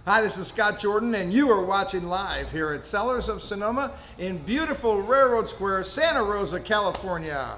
Hi, this is Scott Jordan, and you are watching live here at Cellars of Sonoma in beautiful Railroad Square, Santa Rosa, California.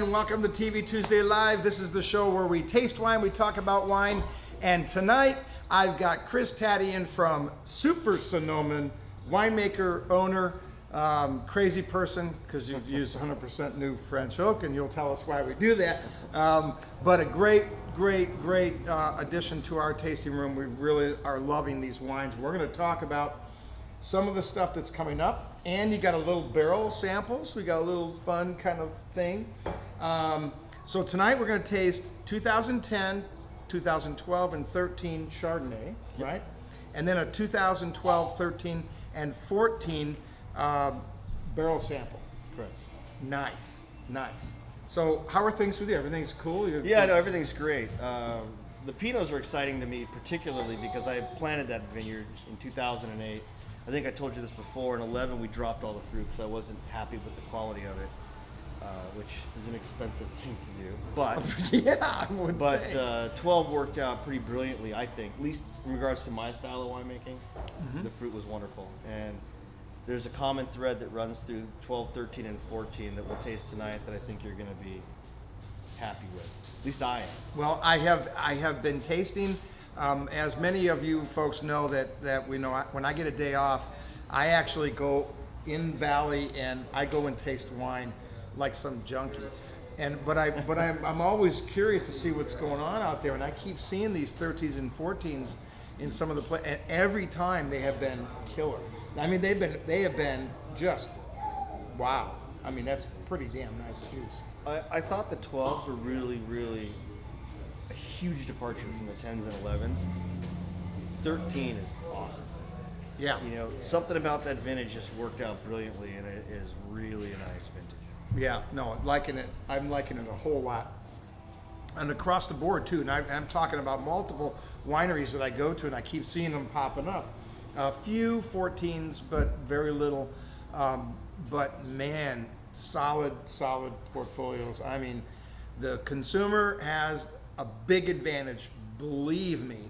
Welcome to TV Tuesday Live. This is the show where we taste wine, we talk about wine, and tonight I've got Chris Tadde in from Super Sonoman, winemaker, owner, crazy person, because you use 100% new French oak, and you'll tell us why we do that. But a great addition to our tasting room. We really are loving these wines. We're going to talk about some of the stuff that's coming up, and you got a little barrel sample, so we got a little fun kind of thing. So tonight we're going to taste 2010, 2012, and 13 Chardonnay, right? And then a 2012, 13, and 14 barrel sample. Correct. Nice. So how are things with you? Everything's cool? Yeah, no, everything's great. The Pinots are exciting to me, particularly because I planted that vineyard in 2008. I think I told you this before. In 11, we dropped all the fruit because I wasn't happy with the quality of it, which is an expensive thing to do. But yeah, I would think. 12 worked out pretty brilliantly, I think, at least in regards to my style of winemaking. The fruit was wonderful. And there's a common thread that runs through 12, 13, and 14 that we'll taste tonight that I think you're going to be happy with. At least I am. Well, I have been tasting. As many of you folks know that we know, when I get a day off, I actually go in Valley and I go and taste wine like some junkie. But I'm always curious to see what's going on out there, and I keep seeing these 13s and 14s in some of the and every time they have been killer. I mean, they have been just wow. I mean, that's pretty damn nice juice. I thought the 12s were really a huge departure from the 10s and 11s. 13 is awesome. Yeah. You know, something about that vintage just worked out brilliantly, and it is really a nice vintage. Yeah, no, I'm liking it a whole lot. And across the board too, and I'm talking about multiple wineries that I go to, and I keep seeing them popping up. A few 14s, but very little. But man, solid portfolios. I mean, the consumer has a big advantage, believe me,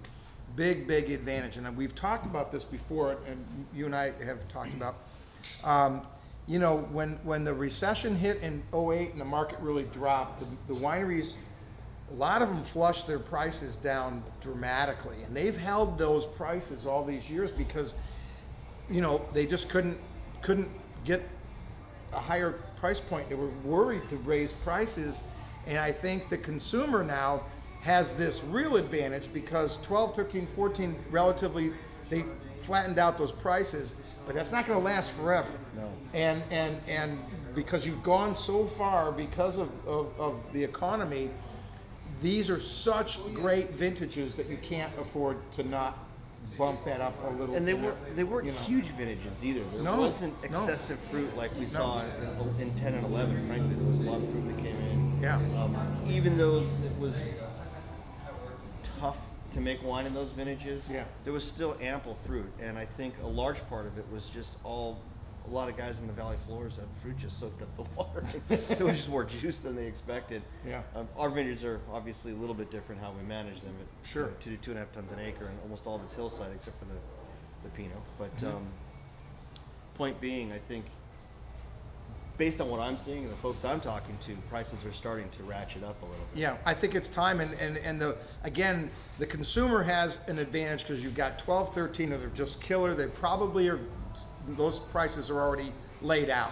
big advantage. And we've talked about this before, and you and I have talked about, you know, when the recession hit in 08 and the market really dropped, the wineries, a lot of them flushed their prices down dramatically, and they've held those prices all these years because, you know, they just couldn't get a higher price point. They were worried to raise prices, and I think the consumer now has this real advantage because 12, 13, 14 relatively, they flattened out those prices, but that's not going to last forever. No. And because you've gone so far because of the economy, these are such great vintages that you can't afford to not bump that up a little. And they weren't huge vintages either. There wasn't excessive fruit like we saw in 10 and 11. Frankly, there was a lot of fruit that came in. Yeah. Even though it was tough to make wine in those vintages, there was still ample fruit, and I think a large part of it was just a lot of guys in the valley floors that fruit just soaked up the water. There was just more juice than they expected. Yeah. Our vineyards are obviously a little bit different how we manage them. At, sure. 2 to 2.5 tons an acre, and almost all of it's hillside except for the Pinot. But point being, I think based on what I'm seeing and the folks I'm talking to, prices are starting to ratchet up a little bit. Yeah, I think it's time, and the consumer has an advantage because you've got 12, 13 that are just killer. They probably are, those prices are already laid out.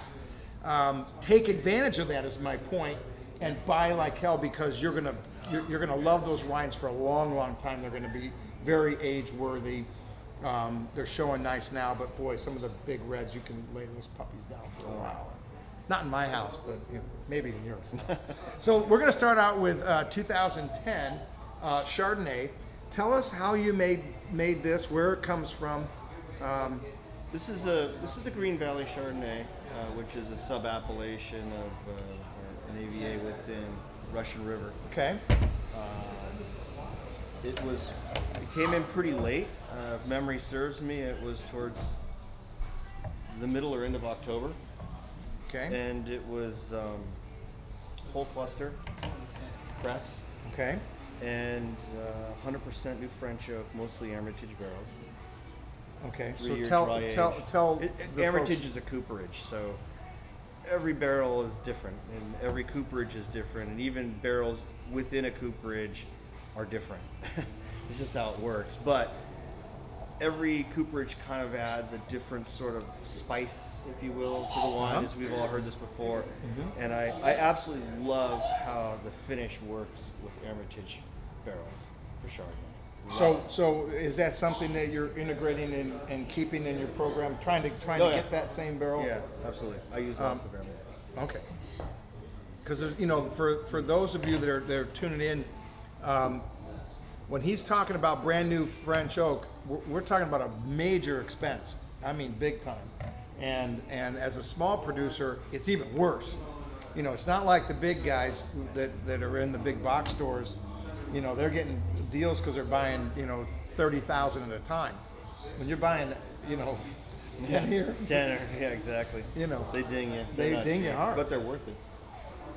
Take advantage of that is my point, and buy like hell because you're gonna love those wines for a long time. They're gonna be very age worthy. They're showing nice now, but boy, some of the big reds, you can lay those puppies down for a while. Not in my house, but maybe in yours. So we're going to start out with 2010 Chardonnay. tell us how you made this, where it comes from. This is a Green Valley Chardonnay, which is a sub-appellation of an AVA within Russian River. Okay. It came in pretty late. If memory serves me, it was towards the middle or end of October. Okay. And it was whole cluster, press. Okay. And 100% new French oak, mostly Hermitage barrels. Okay. 3-year So dry age. tell the Hermitage folks. is a cooperage, so every barrel is different, and every cooperage is different, and even barrels within a cooperage are different. It's just how it works. But every cooperage kind of adds a different sort of spice, if you will, to the wine, as we've all heard this before. And I absolutely love how the finish works with Hermitage barrels for Chardonnay. So is that something that you're integrating and keeping in your program, trying to get that same barrel? Yeah, absolutely. I use lots of Hermitage. Okay. Because for those of you that are tuning in, when he's talking about brand new French oak, we're talking about a major expense. I mean, big time. And as a small producer, it's even worse. It's not like the big guys that are in the big box stores. They're getting deals because they're buying 30,000 at a time. When you're buying 10 here, 10, yeah, exactly. They ding you. They ding you hard, but they're worth it.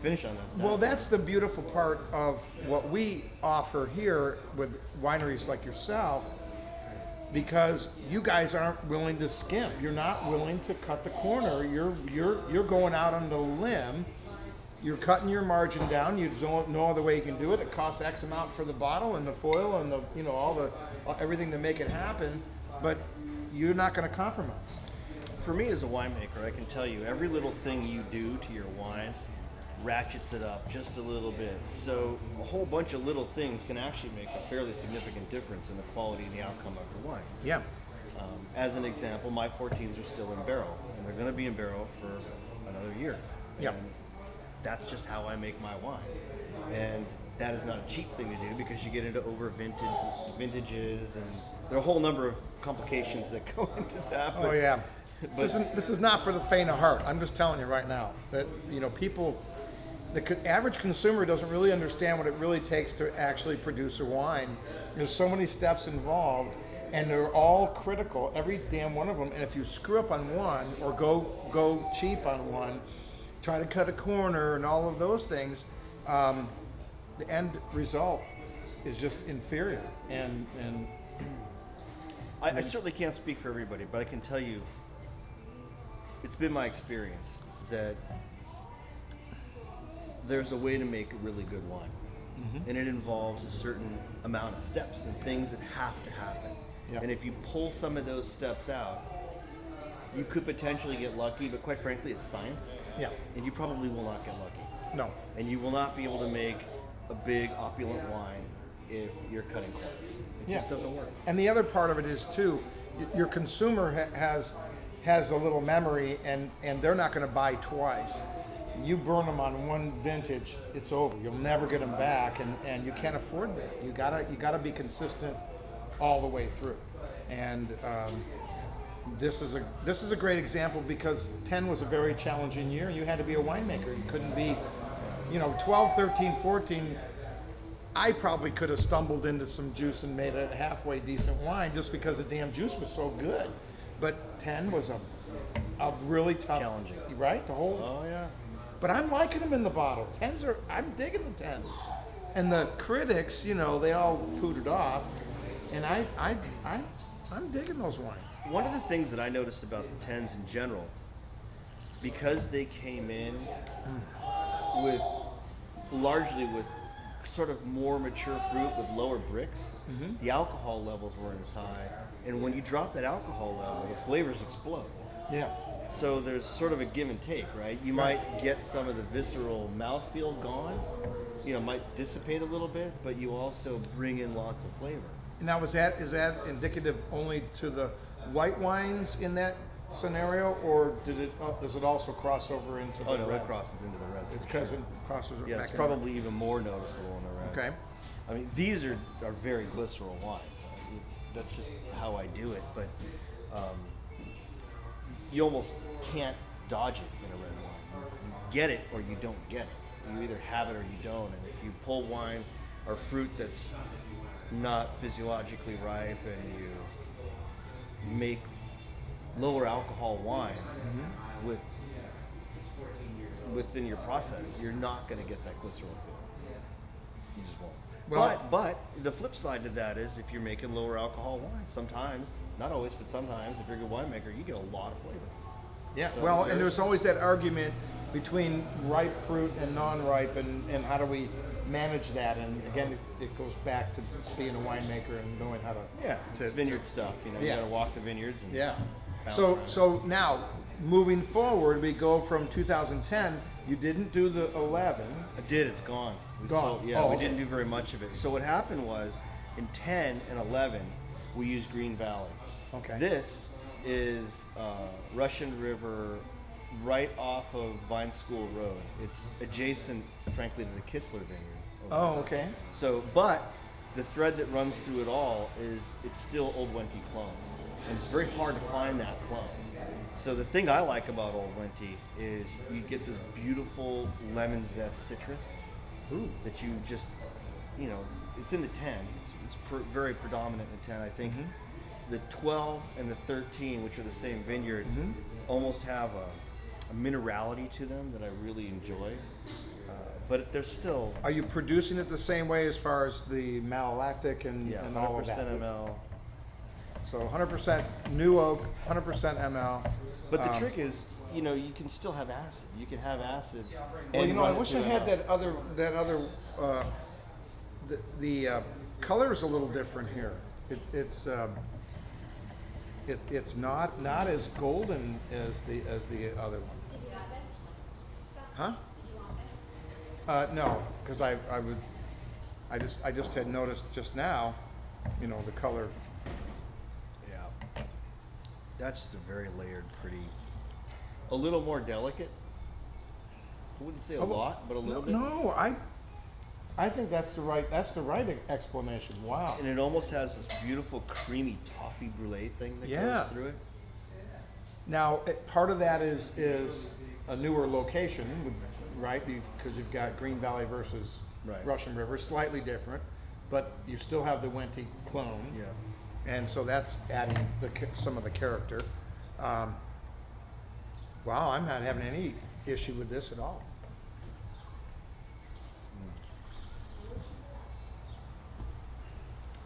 Finish on this. Well, that's the beautiful part of what we offer here with wineries like yourself, because you guys aren't willing to skimp. You're not willing to cut the corner. You're going out on the limb. You're cutting your margin down. You don't know other way you can do it. It costs X amount for the bottle and the foil and the everything to make it happen, but you're not going to compromise. For me as a winemaker, I can tell you every little thing you do to your wine ratchets it up just a little bit. So a whole bunch of little things can actually make a fairly significant difference in the quality and the outcome of your wine. Yeah. As an example, my 14s are still in barrel, and they're going to be in barrel for another year. Yeah. And that's just how I make my wine. And that is not a cheap thing to do, because you get into over vintages, and there are a whole number of complications that go into that. Oh yeah. This is not for the faint of heart. I'm just telling you right now that people, the average consumer doesn't really understand what it really takes to actually produce a wine. There's so many steps involved, and they're all critical, every damn one of them. And if you screw up on one, or go cheap on one, try to cut a corner and all of those things, the end result is just inferior. And I certainly can't speak for everybody, but I can tell you, it's been my experience that there's a way to make a really good wine. And it involves a certain amount of steps and things that have to happen. Yep. And if you pull some of those steps out, you could potentially get lucky, but quite frankly, it's science. Yeah. And you probably will not get lucky. No. And you will not be able to make a big, opulent wine if you're cutting corners. It just doesn't work. And the other part of it is too, your consumer has a little memory, and they're not going to buy twice. You burn them on one vintage, it's over. You'll never get them back, and you can't afford that. You gotta be consistent all the way through. And this is a great example, because 10 was a very challenging year, and you had to be a winemaker. You couldn't be, 12, 13, 14. I probably could have stumbled into some juice and made a halfway decent wine just because the damn juice was so good. But 10 was a really tough, challenging, right? The whole. Oh yeah. But I'm liking them in the bottle. I'm digging the 10s. And the critics, they all pooted off, and I'm digging those wines. One of the things that I noticed about the 10s in general, because they came in largely with sort of more mature fruit with lower bricks, the alcohol levels weren't as high. And when you drop that alcohol level, the flavors explode. Yeah. So there's sort of a give and take, right? You might get some of the visceral mouthfeel gone, might dissipate a little bit, but you also bring in lots of flavor. Now, is that indicative only to the white wines in that scenario, or does it also cross over into the Oh no, reds? it crosses into the reds. It's because it crosses yeah, back it's into probably even more noticeable in the reds. Okay. I mean, these are very glycerol wines. That's just how I do it. But you almost can't dodge it in a red wine. You get it or you don't get it. You either have it or you don't. And if you pull wine or fruit that's not physiologically ripe and you make lower alcohol wines within your process, you're not going to get that glycerol feel. You just won't. Well, but the flip side to that is if you're making lower alcohol wines, sometimes, not always, but sometimes, if you're a good winemaker, you get a lot of flavor. Yeah, So well, and there's always that argument between ripe fruit and non-ripe, and how do we manage that? And again, it goes back to being a winemaker and knowing how to. Yeah, it's vineyard stuff. You know, you got to walk the vineyards and bounce around. So now, moving forward, we go from 2010. You didn't do the 11. I did. It's gone. Gone. We didn't do very much of it. So what happened was, in 10 and 11, we used Green Valley. Okay. This is Russian River, right off of Vine School Road. It's adjacent, frankly, to the Kistler Vineyard. Oh, okay. So, but the thread that runs through it all is it's still Old Wenty clone, and it's very hard to find that clone. So the thing I like about Old Wenty is you get this beautiful lemon zest citrus that you just, you know, it's in the 10. It's very predominant in the 10. I think the 12 and the 13, which are the same vineyard, almost have a minerality to them that I really enjoy. But they're still. Are you producing it the same way as far as the malolactic and all of that? 100% ML. So 100% new oak, 100% ML. But the trick is, you know, you can still have acid. You can have acid. Well, you know, I run it wish I through had ML. that other. The color is a little different here. It's not as golden as the other one. Huh? No, because I just had noticed just now, you know, the color. Yeah. That's just a very layered, pretty, a little more delicate. I wouldn't say a lot, but a little bit. No, I think that's the right explanation. Wow. And it almost has this beautiful creamy toffee brulee thing that goes through it. Now, part of that is a newer location, right? Because you've got Green Valley versus Russian River, slightly different, but you still have the Wenty clone. Yeah. And so that's adding some of the character. Wow, I'm not having any issue with this at all.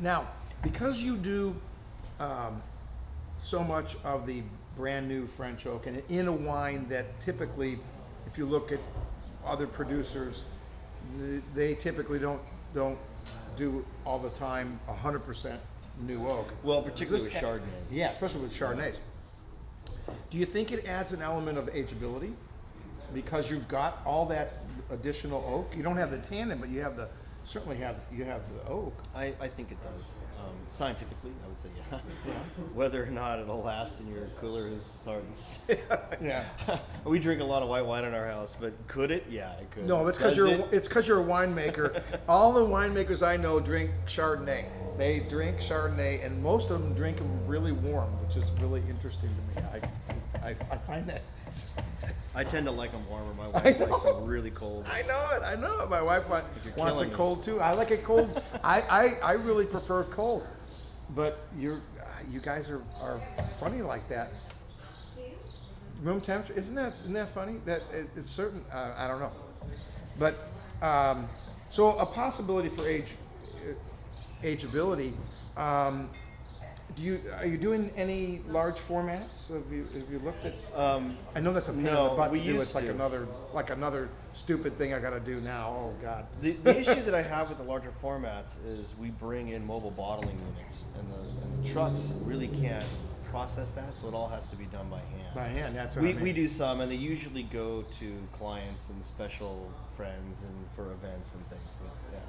Now, because you do so much of the brand new French oak, and in a wine that typically, if you look at other producers, they typically don't do all the time 100% new oak. Well, particularly with Chardonnays. Yeah, especially with Chardonnays. Do you think it adds an element of ageability because you've got all that additional oak? You don't have the tannin, but you have the oak. I think it does. Scientifically, I would say yeah. Whether or not it'll last in your cooler is hard to say. Yeah. We drink a lot of white wine in our house, but could it? Yeah, it could. No, it's because you're a winemaker. All the winemakers I know drink Chardonnay. They drink Chardonnay, and most of them drink them really warm, which is really interesting to me. I find that. I tend to like them warmer. My wife likes them really cold. I know it. My wife wants it cold too. I like it cold. I really prefer cold, but you guys are funny like that. Room temperature, isn't that funny? That it's certain. I don't know, but so a possibility for ageability. Are you doing any large formats? Have you looked at? I know that's a pain in the butt to do. It's like another stupid thing I got to do now. Oh God. The issue that I have with the larger formats is we bring in mobile bottling units, and the trucks really can't process that, so it all has to be done by hand. By hand, that's what I mean. We do some, and they usually go to clients and special friends and for events and things. But yeah,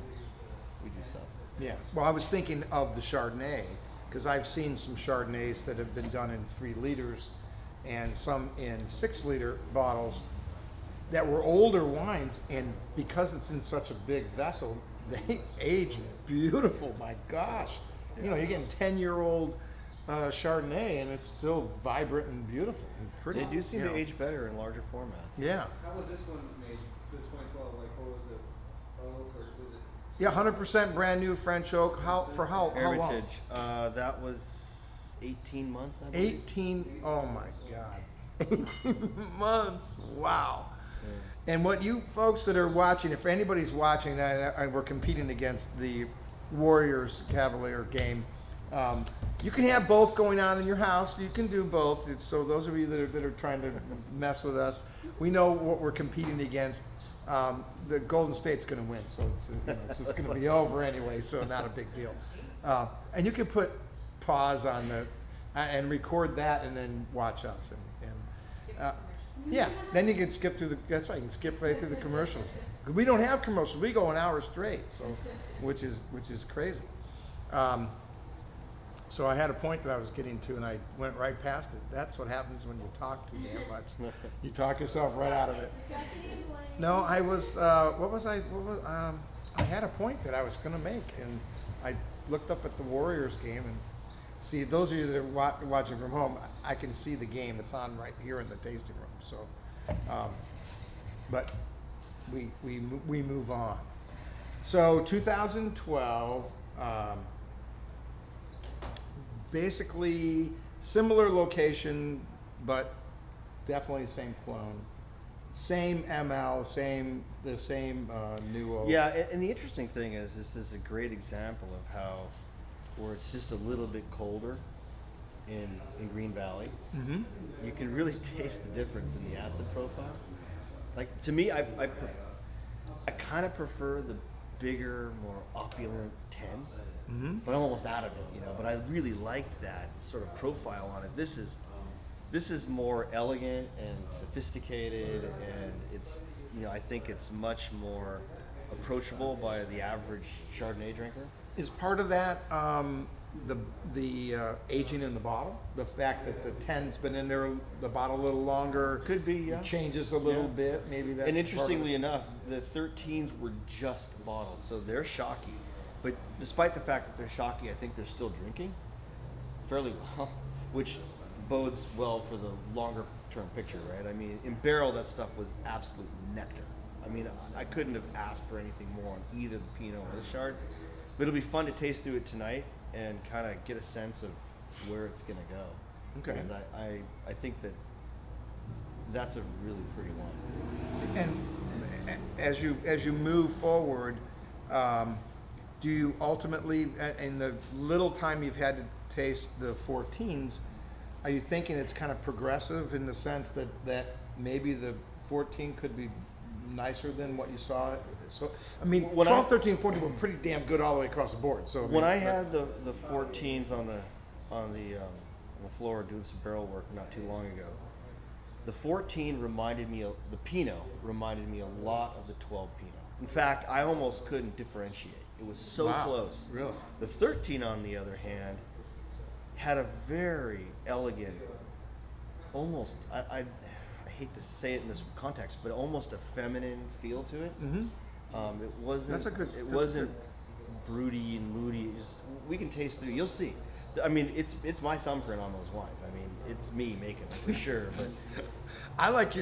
we do some. Yeah. Well, I was thinking of the Chardonnay, because I've seen some Chardonnays that have been done in 3 liters and some in 6 liter bottles that were older wines, and because it's in such a big vessel, they age beautiful. My gosh, you know, you're getting 10-year-old Chardonnay, and it's still vibrant and beautiful and pretty. They do seem you to know. age better in larger formats. Yeah. How was this one made? The 2012, like what was it? Oak or was it? Yeah, 100% brand new French oak. How long? Heritage. That was 18 months, I believe. 18. Oh my God. 18 months. Wow. Yeah. And what you folks that are watching, if anybody's watching, and we're competing against the Warriors Cavalier game, you can have both going on in your house. You can do both. So those of you that are trying to mess with us, we know what we're competing against. The Golden State's going to win, so it's just going to be over anyway. So not a big deal. And you can put pause on the and record that, and then watch us. Yeah, then you can skip through the. That's right, you can skip right through the commercials. We don't have commercials. We go an hour straight, so which is crazy. So I had a point that I was getting to, and I went right past it. That's what happens when you talk too damn much. You talk yourself right out of it. No, I was. What was I? I had a point that I was going to make, and I looked up at the Warriors game, and see, those of you that are watching from home, I can see the game. It's on right here in the tasting room. So, but we move on. So 2012. Basically similar location, but definitely same clone, same ML, the same new oak. Yeah, and the interesting thing is, this is a great example of how, where it's just a little bit colder in Green Valley, you can really taste the difference in the acid profile. Like, to me, I kind of prefer the bigger, more opulent 10. But I'm almost out of it, you know. But I really liked that sort of profile on it. This is more elegant and sophisticated, and it's, you know, I think it's much more approachable by the average Chardonnay drinker. Is part of that the aging in the bottle? The fact that the 10's been in there, the bottle a little longer. Could be, yeah. It changes a little bit. Maybe that's. And interestingly enough, the 13s were just bottled, so they're shocky. But despite the fact that they're shocky, I think they're still drinking fairly well, which bodes well for the longer term picture, right? I mean, in barrel, that stuff was absolute nectar. I mean, I couldn't have asked for anything more on either the Pinot or the Chard. But it'll be fun to taste through it tonight and kind of get a sense of where it's going to go. Okay. Because I think that's a really pretty wine. And as you move forward, do you ultimately, in the little time you've had to taste the 14s, are you thinking it's kind of progressive in the sense that maybe the 14 could be nicer than what you saw? So, I mean, When 12, 13, 14 were pretty damn good all the way across the board. So when I had the 14s on the floor doing some barrel work not too long ago, the 14 reminded me of the Pinot reminded me a lot of the 12 Pinot. In fact, I almost couldn't differentiate. It was so close. Really? The 13, on the other hand, had a very elegant, almost, I hate to say it in this context, but almost a feminine feel to it. It wasn't. It wasn't broody and moody. We can taste through. You'll see. I mean, it's my thumbprint on those wines. I mean, it's me making it for sure. But I like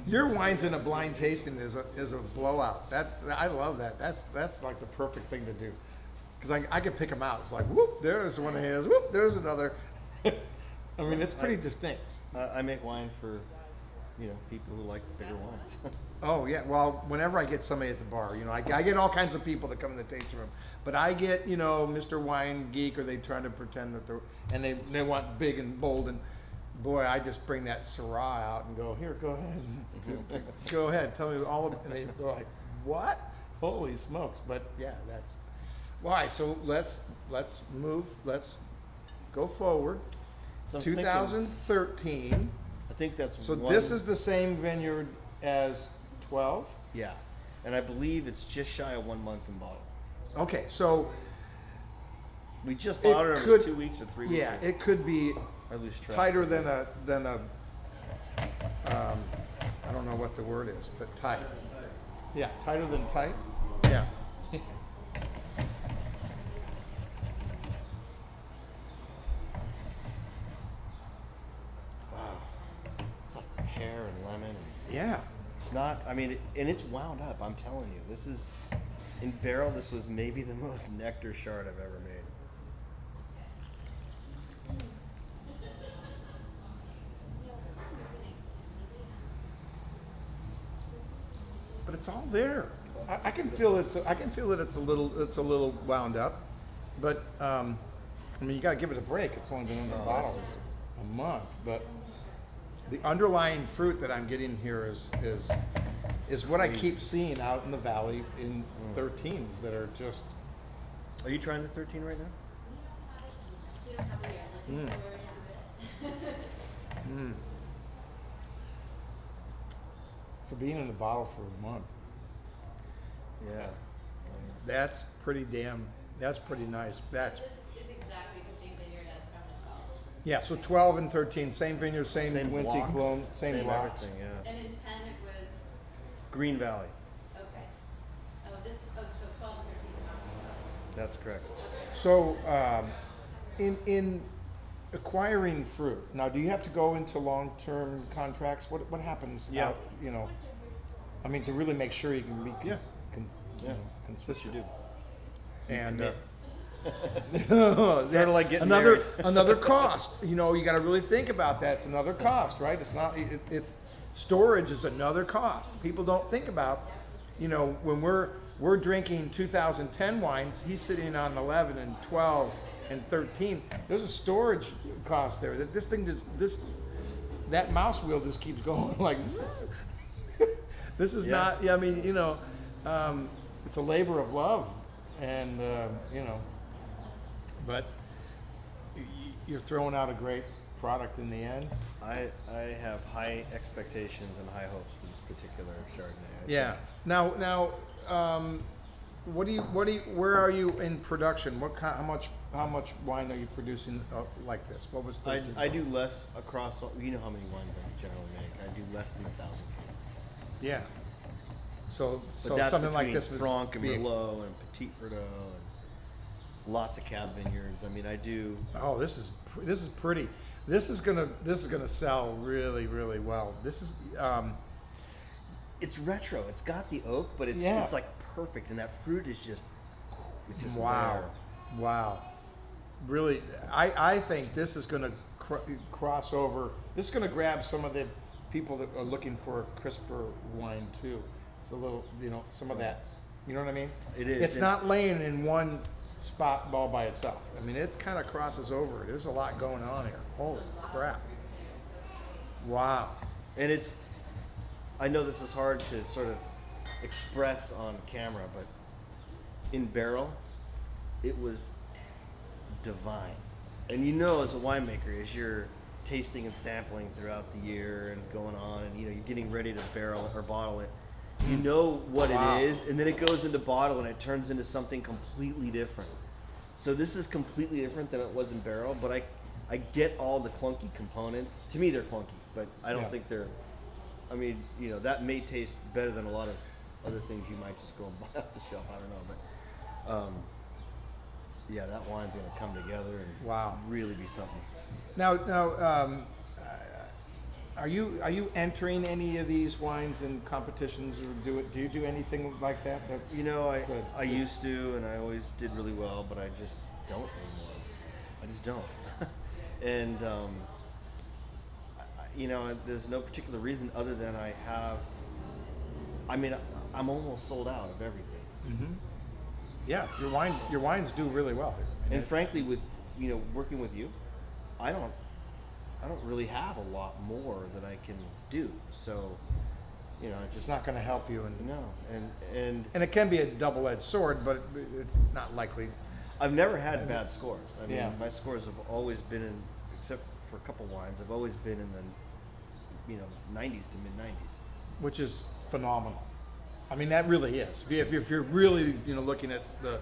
your wines in a blind tasting is a blowout. I love that. That's like the perfect thing to do, because I can pick them out. It's like, whoop, there's one of his. Whoop, there's another. I mean, it's pretty distinct. I make wine for, you know, people who like bigger wines. Oh yeah. Well, whenever I get somebody at the bar, you know, I get all kinds of people that come in the tasting room, but I get, you know, Mr. Wine Geek, or they try to pretend that they want big and bold, and boy, I just bring that Syrah out and go, here, go ahead, go ahead, tell me all of it, and they're like, what? Holy smokes! But yeah, that's all right. So let's move. Let's go forward. So 2013. I think that's So one, this is the same vineyard as 12? Yeah, and I believe it's just shy of 1 month in bottle. Okay, so We just bought it. It was 2 weeks or 3 weeks. yeah, it could be I lose track. tighter than a I don't know what the word is, but tight. Yeah, tighter than tight. Yeah. mean, and it's wound up. I'm telling you, this is in barrel. This was maybe the most nectar shard I've ever made. But it's all there. I can feel it's. I can feel that it's a little wound up, but I mean, you got to give it a break. It's only been in the bottle a month, but the underlying fruit that I'm getting here is what I keep seeing out in the valley in 13s that are just. Are you trying the 13 right now? We don't have it yet. Looking forward to it. For being in the bottle for a month, Yeah. that's pretty nice. That's This is exactly the same vineyard as from the 12. yeah. So 12 and 13, same vineyard, same Winty blocks, clone, same blocks. everything. Yeah. And in 10 it was, Green Valley. okay. So 12 and 13 are not. That's correct. So, in acquiring fruit, now do you have to go into long-term contracts? What happens? Yeah. Out, you know, I mean, to really make sure you can be Yeah. you know, Yes, consistent. you do. And Sort of like getting another married. another cost. You know, you got to really think about that. It's another cost, right? It's not. It's storage is another cost. People don't think about. You know, when we're drinking 2010 wines, he's sitting on 11 and 12 and 13. There's a storage cost there. That this thing just that mouse wheel just keeps going like. This is not. Yeah, I mean, you know, it's a labor of love, and you know, but you're throwing out a great product in the end. I have high expectations and high hopes for this particular Chardonnay. I Yeah. think. Now, where are you in production? How much wine are you producing like this? What was the? I do less across. You know how many wines I generally make. I do less than 1,000 cases. Yeah. So But that's something like between this would Franc and be. Merlot and Petit Verdot and lots of cab vineyards. I mean, I do. Oh, this is pretty. This is gonna sell really well. This is It's retro. It's got the oak, but it's Yeah. it's like perfect, and that fruit is just. It's just wow, there. wow. Really, I think this is gonna cross over. This is gonna grab some of the people that are looking for a crisper wine too. It's a little, you know, some of that. You know what I mean? It is. It's And- not laying in one spot all by itself. I mean, it kind of crosses over. There's a lot going on here. Holy crap! Wow. And it's. I know this is hard to sort of express on camera, but in barrel, it was divine. And you know, as a winemaker, as you're tasting and sampling throughout the year and going on, and you know, you're getting ready to barrel or bottle it, you know what Wow. it is, and then it goes into bottle and it turns into something completely different. So this is completely different than it was in barrel, but I get all the clunky components. To me, they're clunky, but I don't Yeah. think they're. I mean, you know, that may taste better than a lot of other things you might just go and buy off the shelf. I don't know, but yeah, that wine's gonna come together and Wow. really be something. Now, are you entering any of these wines in competitions, or do you do anything like that? That's, You know, So- I used to, and I always did really well, but I just don't anymore. I just don't. And you know, there's no particular reason other than I have. I mean, I'm almost sold out of everything. Mhm. Yeah, your wines do really well. I mean, And it's- frankly, with you know, working with you, I don't really have a lot more that I can do. So, you know, I it's just not going to help you, and no. And it can be a double-edged sword, but it's not likely. I've never had bad scores. I mean, Yeah. my scores have always been in, except for a couple wines, I've always been in the, you know, 90s to mid 90s. Which is phenomenal. I mean, that really is. If you're really, you know, looking at the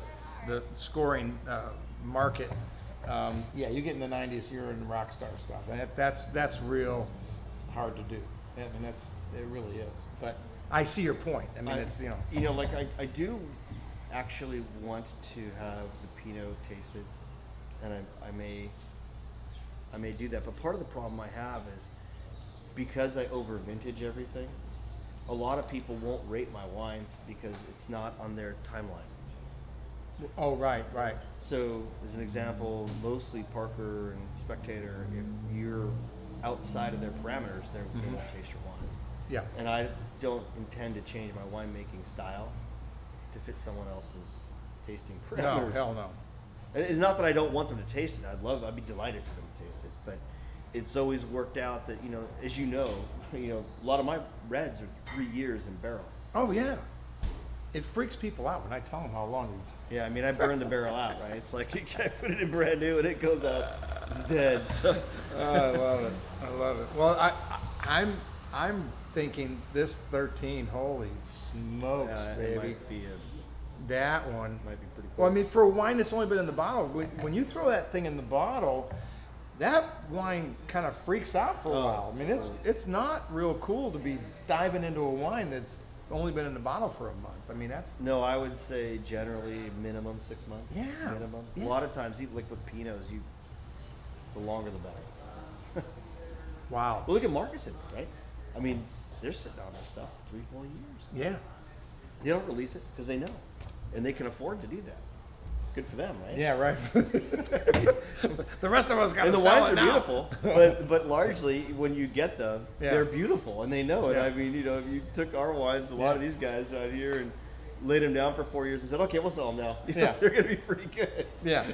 scoring market, yeah, you get in the 90s, you're in rock star stuff. And that's real hard to do. I mean, it really is. But I see your point. I mean, it's, you know. You know, like I do actually want to have the Pinot tasted, and I may do that. But part of the problem I have is because I over vintage everything, a lot of people won't rate my wines because it's not on their timeline. Oh, right. So, as an example, mostly Parker and Spectator, if you're outside of their parameters, they won't taste your wines. Yeah. And I don't intend to change my winemaking style to fit someone else's tasting No, parameters. hell no. It's not that I don't want them to taste it. I'd be delighted for them to taste it. But it's always worked out that, as you know, a lot of my reds are 3 years in barrel. Oh, yeah. It freaks people out when I tell them how long you... Yeah, I mean, I burn the barrel out, right? It's like you can't put it in brand new and it goes out, it's dead. So. I love it. Well, I'm thinking this 13, holy smokes, baby. It might be that one might be pretty cool. Well, I mean, for a wine that's only been in the bottle, when you throw that thing in the bottle, that wine kind of freaks out for a while. I mean, it's not real cool to be diving into a wine that's only been in the bottle for a month. I mean, that's... No, I would say generally minimum 6 months. Yeah. Minimum. Yeah. A lot of times, even like with Pinots, the longer the better. Wow. Well, look at Marcusson, right? I mean, they're sitting on their stuff 3-4 years. Yeah. They don't release it because they know, and they can afford to do that. Good for them, right? Yeah, right. The rest of us got to And the sell wines it are now. beautiful, but largely when you get them, Yeah. they're beautiful and they know it. Yeah. I mean, if you took our wines, a lot of these guys out here, and laid them down for 4 years and said, "Okay, we'll sell them now." They're going to be pretty good. Yeah.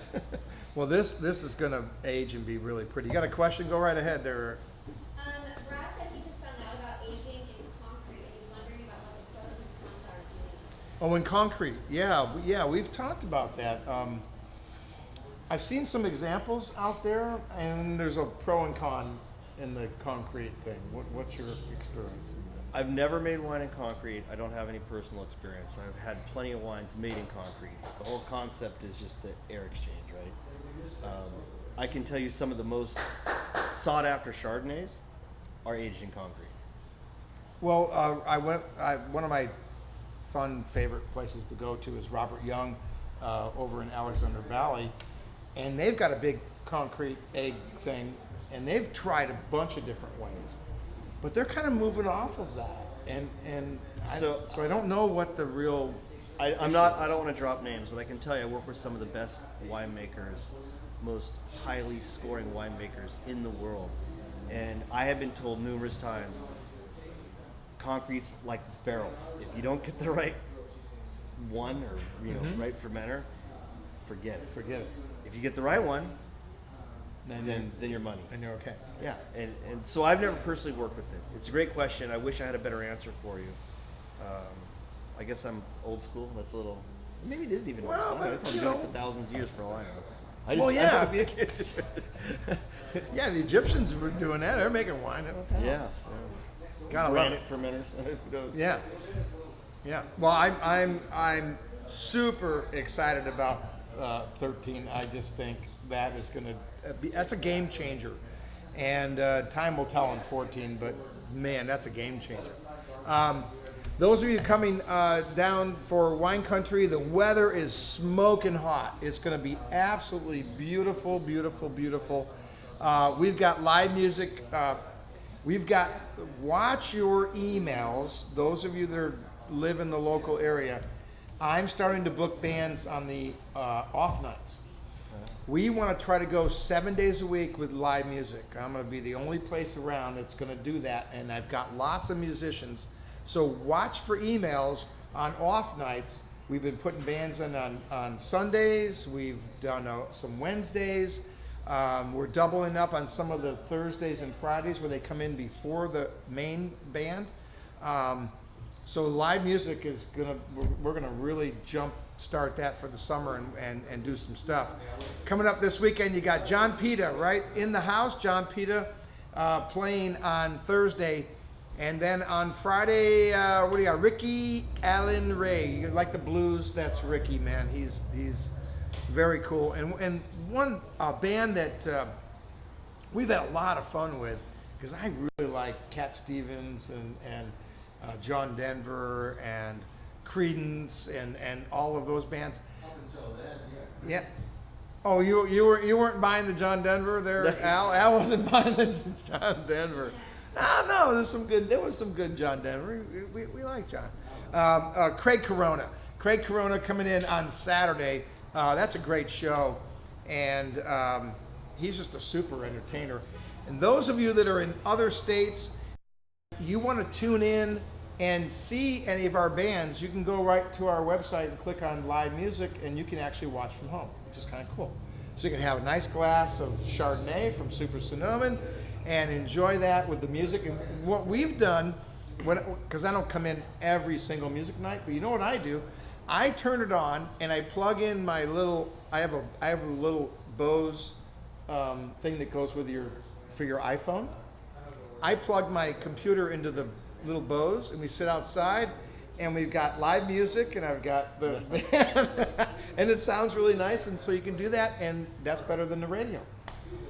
Well, this is going to age and be really pretty. You got a question? Go right ahead there. Brad said he just found out about aging in concrete, and he's wondering about what the pros and cons are of doing it. Oh, in concrete. Yeah, we've talked about that. I've seen some examples out there, and there's a pro and con in the concrete thing. What's your experience in that? I've never made wine in concrete. I don't have any personal experience. I've had plenty of wines made in concrete. The whole concept is just the air exchange, right? I can tell you some of the most sought after Chardonnays are aged in concrete. Well, one of my fun favorite places to go to is Robert Young over in Alexander Valley, and they've got a big concrete egg thing, and they've tried a bunch of different ways, but they're kind of moving off of that, and so I don't know what the real... I don't want to drop names, but I can tell you I work with some of the best winemakers, most highly scoring winemakers in the world, and I have been told numerous times, concrete's like barrels. If you don't get the right one, or right fermenter, forget it. If you get the right one, then you're money. And you're okay. Yeah, and so I've never personally worked with it. It's a great question. I wish I had a better answer for you. I guess I'm old school. That's a little. Maybe it is even old Well, school. but, I've probably you done know. it for thousands of years for all I know. I Well, yeah. I would be a kid to it. Yeah, the Egyptians were doing that. They're making wine. Yeah. Gotta love Granite it. fermenters. Who knows? Yeah. Well, I'm super excited about 13. I just think that is going to be, that's a game changer, and time will tell on 14. But man, that's a game changer. Those of you coming down for wine country, the weather is smoking hot. It's going to be absolutely beautiful, beautiful, beautiful. We've got live music. Watch your emails. Those of you that live in the local area, I'm starting to book bands on the off nights. We want to try to go 7 days a week with live music. I'm going to be the only place around that's going to do that, and I've got lots of musicians. So watch for emails on off nights. We've been putting bands in on Sundays. We've done some Wednesdays. We're doubling up on some of the Thursdays and Fridays where they come in before the main band. So live music is we're gonna really start that for the summer and do some stuff. Coming up this weekend, you got John Pita right in the house. John Pita playing on Thursday. And then on Friday, what do you got? Ricky Allen Ray. You like the blues? That's Ricky, man. He's very cool. And one band that we've had a lot of fun with, because I really like Cat Stevens and John Denver and Creedence and all of those bands. Up until then, Yeah. Oh, you weren't buying the John Denver there, Al? Al wasn't buying the John Denver. No, there was some good John Denver. We like John. Craig Corona. Craig Corona coming in on Saturday. That's a great show. And he's just a super entertainer. And those of you that are in other states, you want to tune in and see any of our bands, you can go right to our website and click on live music, and you can actually watch from home, which is kind of cool. So you can have a nice glass of Chardonnay from Super Sonoman and enjoy that with the music. And what we've done, because I don't come in every single music night, but you know what I do? I turn it on and I plug in my little, I have a little Bose thing that goes with for your iPhone. I plug my computer into the little Bose, and we sit outside, and we've got live music, and I've got the band, and it sounds really nice, and so you can do that, and that's better than the radio.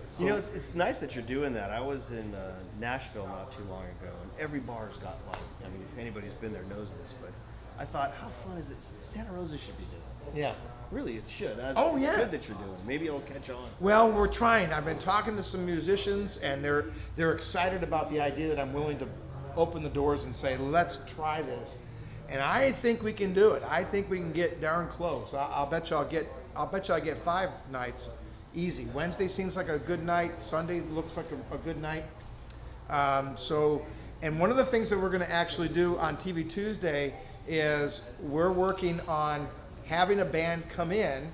So, you know, it's nice that you're doing that. I was in Nashville not too long ago, and every bar's got light. I mean, if anybody's been there knows this, but I thought, how fun is it? Santa Rosa should be doing this. yeah. Really, it should. It's Yeah. good that you're doing it. Maybe it'll catch on. Well, we're trying. I've been talking to some musicians, and they're excited about the idea that I'm willing to open the doors and say, let's try this. And I think we can do it. I think we can get darn close. I'll bet you I get 5 nights easy. Wednesday seems like a good night. Sunday looks like a good night. And one of the things that we're going to actually do on TV Tuesday is we're working on having a band come in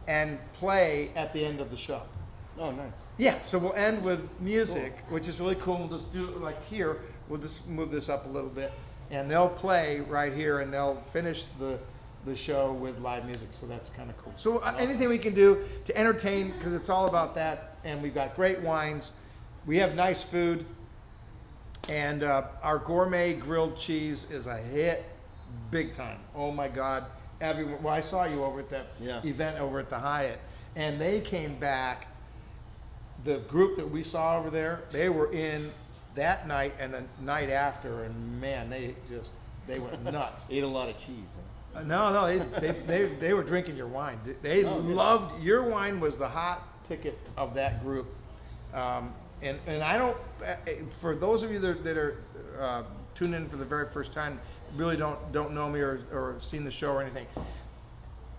and play at the end of the show. Oh, nice. Yeah, so we'll end with music, which is really cool. We'll just do it like here. We'll just move this up a little bit, and they'll play right here, and they'll finish the show with live music. So that's kind of cool. So anything we can do to entertain, because it's all about that. And we've got great wines. We have nice food, and our gourmet grilled cheese is a hit, big time. Oh my God! Everyone. Well, I saw you over at that event over at the Hyatt, and they came back. The group that we saw over there, they were in that night and the night after, and man, they went nuts. Ate a lot of cheese. Huh? No, they were drinking your wine. They loved your wine. Was the hot ticket of that group. And I don't. For those of you that are tuning in for the very first time, really don't know me or seen the show or anything.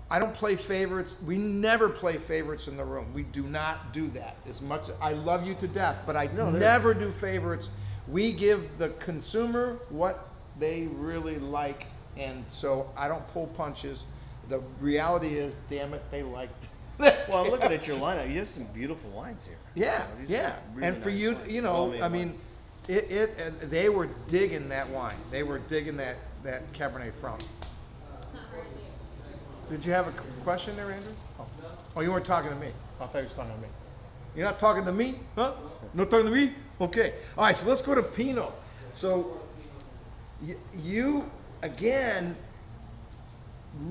I don't play favorites. We never play favorites in the room. We do not do that. As much I love you to death, but I never do favorites. We give the consumer what they really like, and so I don't pull punches. The reality is, damn it, they liked. Well, I'm looking at your lineup. You have some beautiful wines here. Yeah, These are really and for nice you, wines. you know, Well-made I mean, wines. they were digging that wine. They were digging that Cabernet Franc. Did you have a question there, Andrew? Oh, you weren't talking to me. I thought you were talking to me. You're not talking to me? Huh? Not talking to me? Okay. All right, so let's go to Pinot. So you, again,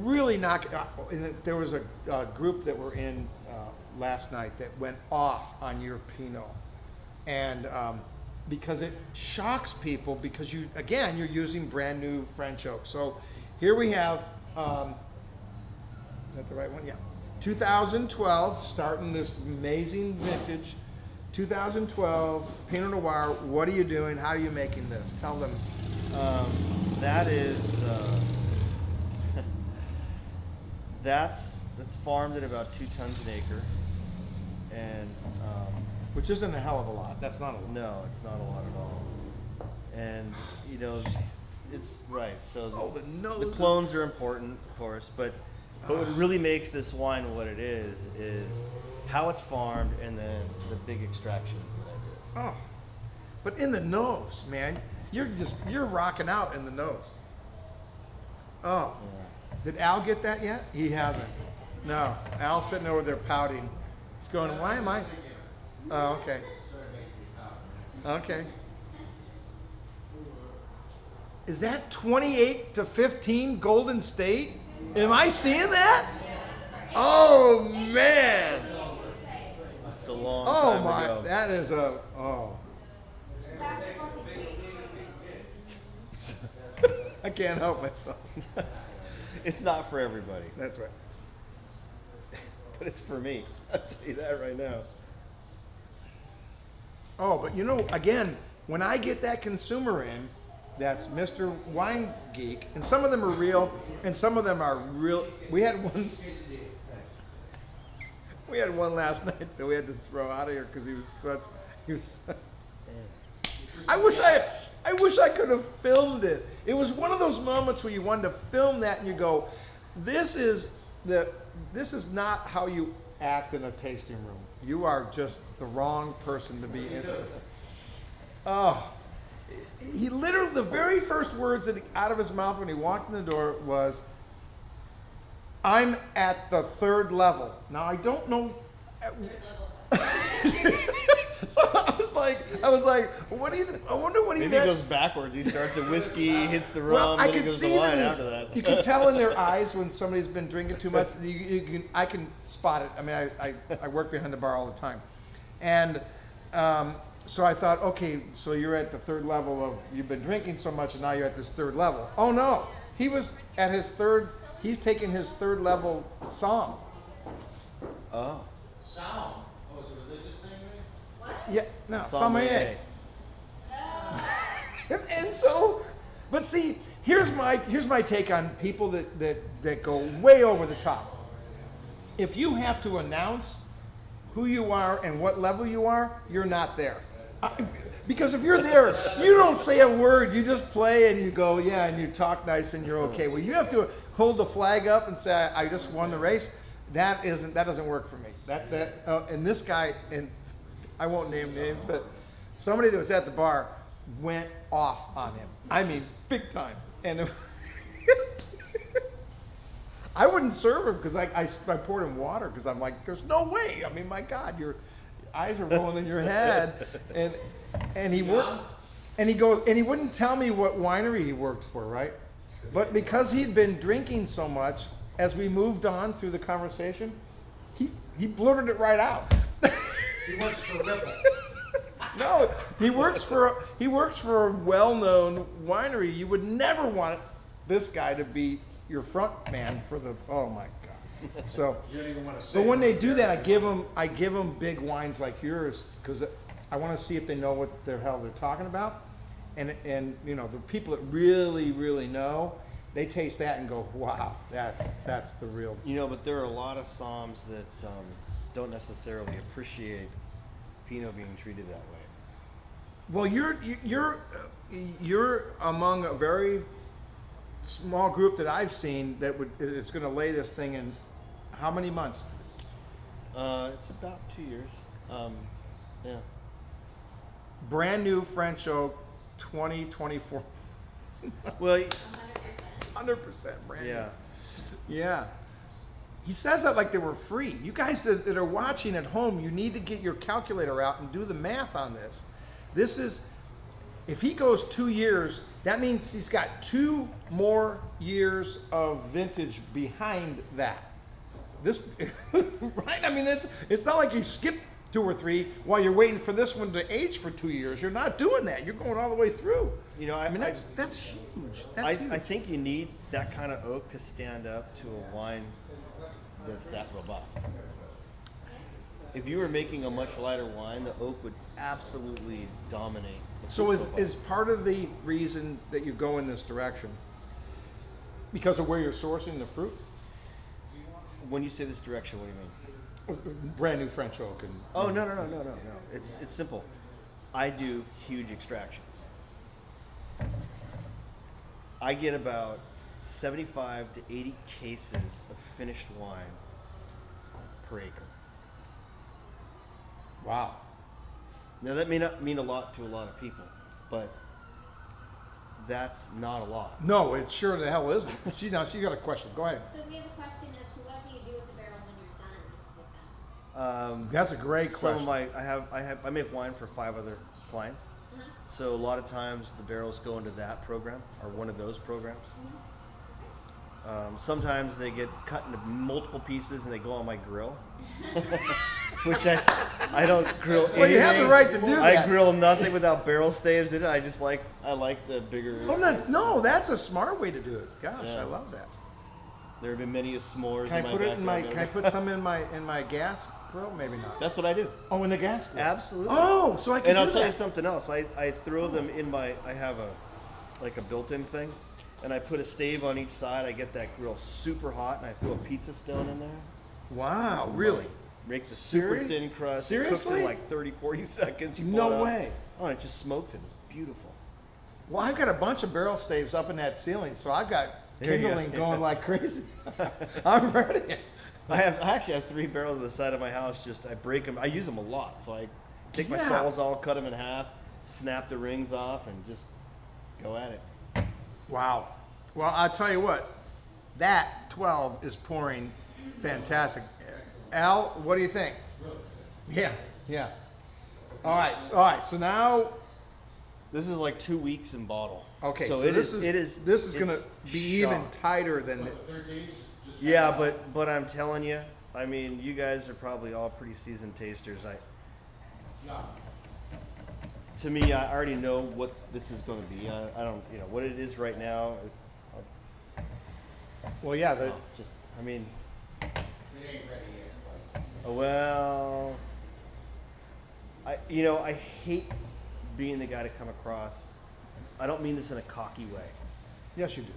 really there was a group that were in last night that went off on your Pinot. And because it shocks people, because you're using brand new French oak. So here we have, is that the right one? Yeah. 2012, starting this amazing vintage. 2012, Pinot Noir. What are you doing? How are you making this? Tell them. That is, that's farmed at about 2 tons an acre. And, Which isn't a hell of a lot. That's not a lot. no, it's not a lot at all. And, you know, it's right. So the nose. the clones are important, of course, but what really makes this wine what it is how it's farmed and then the big extractions that I do. Oh, but in the nose, man, you're rocking out in the nose. Oh, did Al get that yet? He hasn't. No, Al's sitting over there pouting. He's going, why am I? Oh, okay. Okay. Is that 28-15 Golden State? Am I seeing that? Oh man! It's a long Oh time my! ago. That is I can't help myself. It's not for everybody, That's right. but it's for me. I'll tell you that right now. Oh, but you know, again, when I get that consumer in, that's Mr. Wine Geek, and some of them are real, and some of them are real. We had one last night that we had to throw out of here because he was. I wish I could have filmed it. It was one of those moments where you wanted to film that and you go, this is not how you act in a tasting room. You are just the wrong person to be in. Oh, he literally, the very first words out of his mouth when he walked in the door was, "I'm at the 3rd level." Now I don't know. So I was like, what do you? I wonder what he Maybe meant. it goes backwards. He starts at whiskey, hits the rum, Well, I then he can goes to see wine that after that. you can tell in their eyes when somebody's been drinking too much. I can spot it. I mean, I work behind the bar all the time, and so I thought, okay, so you're at the 3rd level of you've been drinking so much, and now you're at this 3rd level. Oh no, he was at his 3rd. He's taking his 3rd level song. Oh. Sound. Oh, it's a religious thing, maybe? What? Yeah, no, Sommelier. sommelier. And so, but see, here's my take on people that go way over the top. If you have to announce who you are and what level you are, you're not there. Because if you're there, you don't say a word. You just play and you go, yeah, and you talk nice and you're okay. Well, you have to hold the flag up and say, I just won the race. That doesn't work for me. And this guy, and I won't name names, but somebody that was at the bar went off on him. I mean, big time. And I wouldn't serve him because I poured him water because I'm like, there's no way. I mean, my God, your eyes are rolling in your head. And he worked, and he goes, and he wouldn't tell me what winery he worked for, right? But because he'd been drinking so much, as we moved on through the conversation, he blurted it right out. He works for Ripple. No, he works for a well-known winery. You would never want this guy to be your front man for the. Oh my God. So, You don't even want to say but when it. they do that, I give them big wines like yours because I want to see if they know what the hell they're talking about, and you know the people that really know, they taste that and go, wow, that's the real. You know, but there are a lot of somms that don't necessarily appreciate Pinot being treated that way. Well, you're among a very small group that I've seen that it's going to lay this thing in how many months? It's about 2 years. Yeah. Brand new French oak, 2024. Well, 100% brand new. yeah. Yeah. He says that like they were free. You guys that are watching at home, you need to get your calculator out and do the math on this. This is, if he goes 2 years, that means he's got 2 more years of vintage behind that. This, right? I mean, it's not like you skip 2 or 3 while you're waiting for this one to age for 2 years. You're not doing that. You're going all the way through. You know, I mean, that's huge. That's huge. I think you need that kind of oak to stand up to a wine that's that robust. If you were making a much lighter wine, the oak would absolutely dominate. So is part of the reason that you go in this direction because of where you're sourcing the fruit? When you say this direction, what do you mean? Brand new French oak. And, Oh, no. It's simple. I do huge extractions. I get about 75 to 80 cases of finished wine per acre. Wow. Now that may not mean a lot to a lot of people, but that's not a lot. No, it sure the hell isn't. She got a question. Go ahead. So we have a question as to what do you do with the barrels when you're done with them? That's a great Some question. of my I make wine for 5 other clients. So a lot of times the barrels go into that program or one of those programs. Sometimes they get cut into multiple pieces and they go on my grill, which I don't grill anything. Well, you have the right to do that. I grill nothing without barrel staves in it. I like the bigger. Oh, no, that's a smart way to do it. Gosh, Yeah. I love that. There have been many a s'mores Can in I my put it in my? backyard. Can I put some in my gas grill? Maybe not. That's what I do. Oh, in the gas grill. Absolutely. Oh, so I can And do I'll tell you that. something else. I throw them in my. I have a built-in thing, and I put a stave on each side. I get that grill super hot, and I throw a pizza stone in there. Wow, really? Make the super Serious? thin crust. It Seriously? cooks in like 30, 40 seconds. You pull No it out. way. Oh, and it just smokes it. It's beautiful. Well, I've got a bunch of barrel staves up in that ceiling, so I've got There you go. kindling going like crazy. I'm ready. I actually have 3 barrels on the side of my house. Just I break them. I use them a lot, so I take my Yeah. Sawzall, cut them in half, snap the rings off, and just go at it. Wow. Well, I'll tell you what, that 12 is pouring fantastic. Al, what do you think? Yeah, yeah. All right. So now, This is like 2 weeks in bottle. okay. So, this is going to it's be even shocked. tighter than. Yeah, but I'm telling you, I mean, you guys are probably all pretty seasoned tasters. To me, I already know what this is going to be. I don't, what it is right now. Well, yeah. The, Just, I mean, well, I hate being the guy to come across. I don't mean this in a cocky way. yes, you do.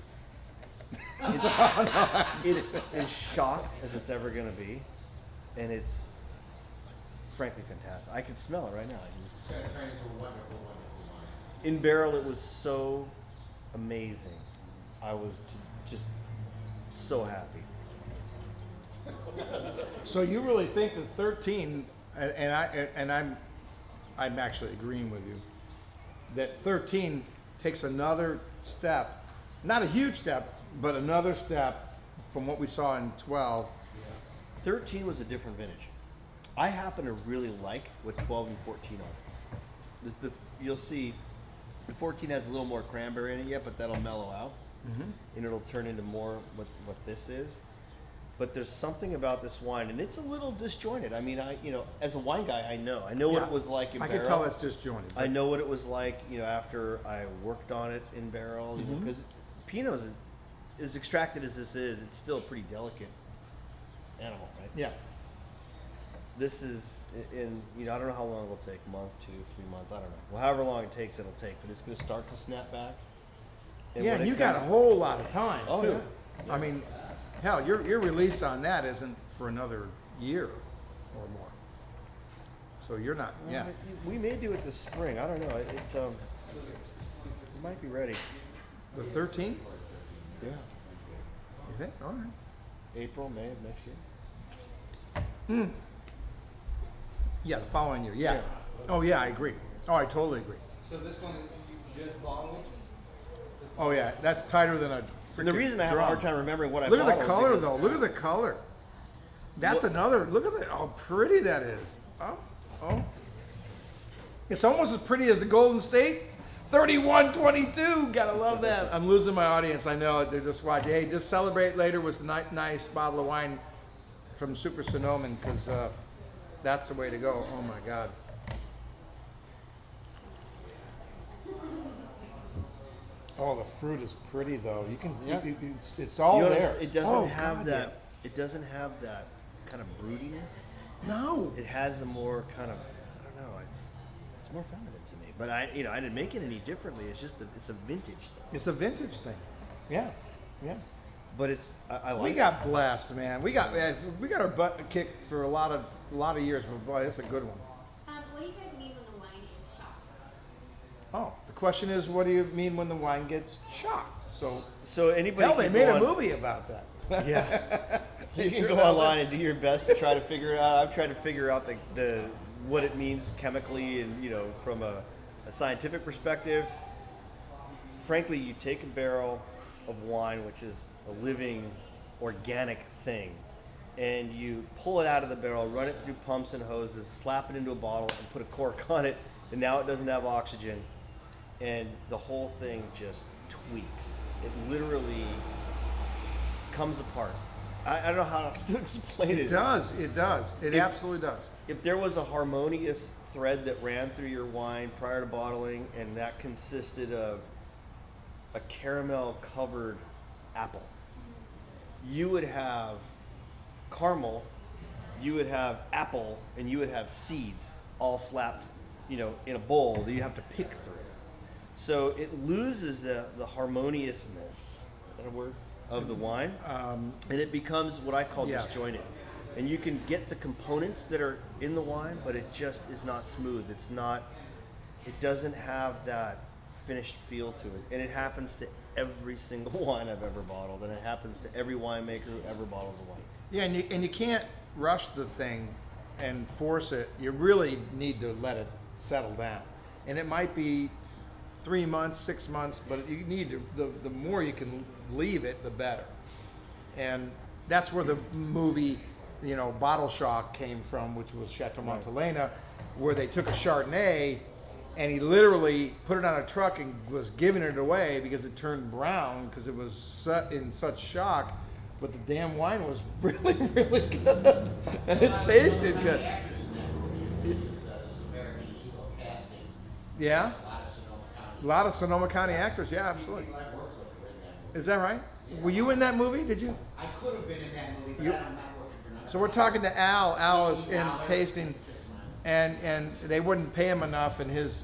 It's as shocked as it's ever going to be, and it's frankly fantastic. I can smell it right now. In barrel, it was so amazing. I was just so happy. So you really think that 13, and I'm actually agreeing with you, that 13 takes another step, not a huge step, but another step from what we saw in 12. 13 was a different vintage. I happen to really like what 12 and 14 are. You'll see, the 14 has a little more cranberry in it yet, but that'll mellow out, and it'll turn into more what this is. But there's something about this wine, and it's a little disjointed. I mean, as a wine guy, I know what Yeah, it was like in I barrel. can tell it's disjointed. I know what it was like, after I worked on it in barrel, because Pinot as extracted as this is, it's still a pretty delicate animal, right? Yeah. This is I don't know how long it'll take, a month, 2, 3 months, I don't know. Well, however long it takes, it'll take, but it's going to start to snap back. Yeah, when and it you got a comes- whole lot of time Oh, too. yeah. I mean, hell, your release on that isn't for another year or more. So you're not. Well, Yeah. we may do it this spring. I don't know. It might be ready. The 13. Yeah. You think? All right. April, May of next year. Yeah, the following year. Yeah. Yeah. Oh yeah, I agree. Oh, I totally agree. So this one you just bottled? Oh yeah, that's tighter than a. And the freaking reason I have a drum. hard time remembering what I Look at bought the was color because- though. Look at the color. That's Look- another. Look at how pretty that is. Oh. It's almost as pretty as the Golden State. 31-22. Gotta love that. I'm losing my audience. I know they're just watching. Hey, just celebrate later with a nice bottle of wine from Super Sonoman because that's the way to go. Oh my God. Oh, the fruit is pretty though. You can. Yeah. It's all You know, there. it doesn't Oh, have God, that. It doesn't have that kind of broodiness. yeah. No. It has a more kind of, I don't know. It's more feminine to me. But I didn't make it any differently. It's just that it's a vintage thing. It's a vintage thing. Yeah. Yeah. But I like. We it. got blessed, man. We got our butt kicked for a lot of years, but boy, that's a good one. What do you guys mean when the wine is shocked? Oh, the question is, what do you mean when the wine gets shocked? So anybody. Hell, they can made go a on- movie about that. Yeah. You can sure go about online and do your best to try to figure it out. I've tried to figure out the what it means chemically and from a scientific perspective. Frankly, you take a barrel of wine, which is a living, organic thing, and you pull it out of the barrel, run it through pumps and hoses, slap it into a bottle, and put a cork on it, and now it doesn't have oxygen, and the whole thing just tweaks. It literally comes apart. I don't know how else to explain it. It does. It does. It absolutely does. If there was a harmonious thread that ran through your wine prior to bottling, and that consisted of a caramel covered apple, you would have caramel, you would have apple, and you would have seeds all slapped, in a bowl that you have to pick through. So it loses the harmoniousness, is that a word, of the wine, and it becomes what I call Yes. disjointed. And you can get the components that are in the wine, but it just is not smooth. It doesn't have that finished feel to it. And it happens to every single wine I've ever bottled, and it happens to every winemaker who ever bottles a wine. Yeah, and you can't rush the thing and force it. You really need to let it settle down. And it might be 3 months, 6 months, but you need to, the more you can leave it, the better. And that's where the movie, Bottle Shock came from, which was Chateau Montelena, where they took a Chardonnay and he literally put it on a truck and was giving it away because it turned brown because it was in such shock. But the damn wine was really, really good. And it tasted good. Yeah? A lot of Sonoma County actors, yeah, absolutely. Is that right? Were you in that movie? Did you? I could have been in that movie, but You- I'm not working for nothing. So we're talking to Al. Al is in tasting, and they wouldn't pay him enough in his